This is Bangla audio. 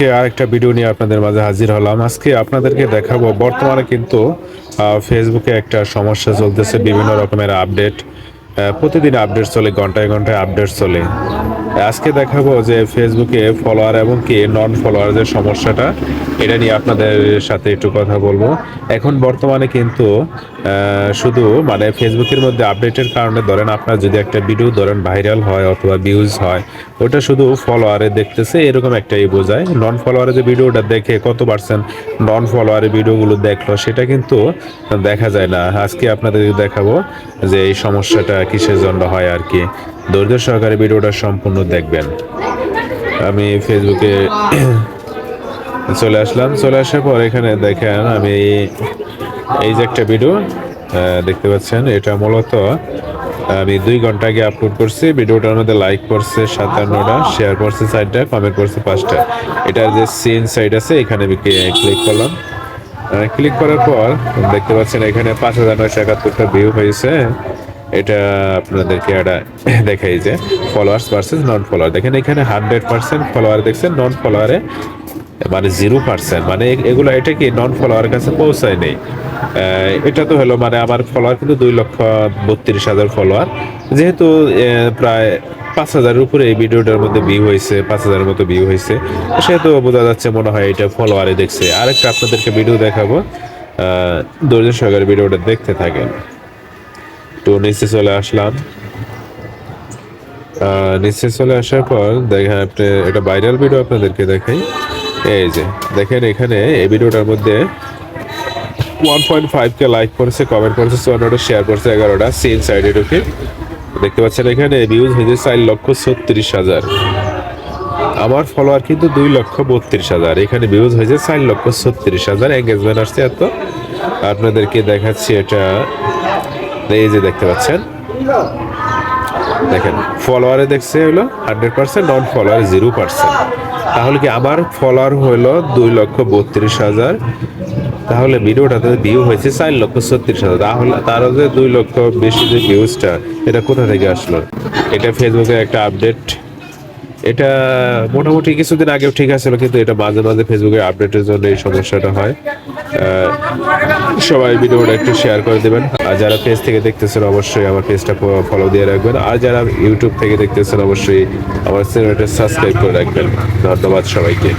আজকে আরেকটা ভিডিও নিয়ে আপনাদের মাঝে হাজির হলাম। আজকে আপনাদেরকে দেখাবো বর্তমানে কিন্তু ফেসবুকে একটা সমস্যা চলতেছে, বিভিন্ন রকমের আপডেট প্রতিদিন আপডেট চলে, ঘন্টায় ঘন্টায় আপডেট চলে। আজকে দেখাবো যে ফেসবুকে ফলোয়ার এবং কি নন ফলোয়ার যে সমস্যাটা, এটা নিয়ে আপনাদের সাথে একটু কথা বলবো। এখন বর্তমানে কিন্তু শুধু মানে ফেসবুকের মধ্যে আপডেটের কারণে ধরেন আপনার যদি একটা ভিডিও ধরেন ভাইরাল হয় অথবা ভিউজ হয়, ওটা শুধু ফলোয়ারে দেখতেছে এরকম একটাই বোঝায়। নন ফলোয়ারে যে ভিডিওটা দেখে কত পার্সেন্ট নন ফলোয়ারে ভিডিওগুলো দেখলো সেটা কিন্তু দেখা যায় না। আজকে আপনাদের দেখাবো যে এই সমস্যাটা কিসের জন্য হয় আর কি। ধৈর্য সহকারে ভিডিওটা সম্পূর্ণ দেখবেন। আমি ফেসবুকে চলে আসলাম। চলে আসার পর এখানে দেখেন আমি এই যে একটা ভিডিও দেখতে পাচ্ছেন, এটা মূলত আমি 2 ঘন্টা আগে আপলোড করছি। ভিডিওটার মধ্যে লাইক করছে 57টা, শেয়ার করছে 4টা, কমেন্ট করছে 5টা। এটার যে সিন সাইড আছে এখানে আমি ক্লিক করলাম। ক্লিক করার পর দেখতে পাচ্ছেন এখানে 5971টা ভিউ হয়েছে। এটা আপনাদেরকে একটা দেখাই যে ফলোয়ার্স ভার্সেস নন ফলোয়ার। দেখেন এখানে 100% ফলোয়ার দেখছেন, নন ফলোয়ারে মানে 0%। মানে এগুলো এটা কি নন ফলোয়ার কাছে পৌঁছায় নেই। এটা তো হলো মানে আমার ফলোয়ার কিন্তু 2,32,000 ফলোয়ার। যেহেতু প্রায় 5,000-এর উপরে এই ভিডিওটার মধ্যে ভিউ হয়েছে, 5,000-এর মতো ভিউ হয়েছে, সেহেতু বোঝা যাচ্ছে মনে হয় এটা ফলোয়ারে দেখছে। আরেকটা আপনাদেরকে ভিডিও দেখাবো, ধৈর্য সহকারে ভিডিওটা দেখতে থাকেন। তো নিচে চলে আসলাম। নিচে চলে আসার পর দেখেন আপনি এটা ভাইরাল ভিডিও আপনাদেরকে দেখাই। এই যে দেখেন এখানে এই ভিডিওটার মধ্যে 1.5K লাইক করেছে, কমেন্ট করেছে 54টা, শেয়ার করছে 11টা। সেম সাইডে ঢুকে দেখতে পাচ্ছেন এখানে ভিউজ হয়েছে 4,36,000। আমার ফলোয়ার কিন্তু 2,32,000। এখানে ভিউজ হয়েছে 4,36,000, এঙ্গেজমেন্ট আসছে এত। আপনাদেরকে দেখাচ্ছি এটা। এই যে দেখতে পাচ্ছেন, দেখেন ফলোয়ারে দেখছে হলো 100%, নন ফলোয়ার 0%। তাহলে কি আমার ফলোয়ার হলো 2,32,000, তাহলে ভিডিওটাতে ভিউ হয়েছে 4,36,000। তাহলে তারও যে 2 লক্ষ বেশি যে ভিউজটা, এটা কোথা থেকে আসলো? এটা ফেসবুকের একটা আপডেট। এটা মোটামুটি কিছুদিন আগেও ঠিক আছিল, কিন্তু এটা মাঝে মাঝে ফেসবুকের আপডেটের জন্য এই সমস্যাটা হয়। সবাই ভিডিওটা একটু শেয়ার করে দেবেন। আর যারা পেজ থেকে দেখতেছেন অবশ্যই আমার পেজটা ফলো দিয়ে রাখবেন। আর যারা ইউটিউব থেকে দেখতেছেন অবশ্যই আমার চ্যানেলটা সাবস্ক্রাইব করে রাখবেন। ধন্যবাদ সবাইকে।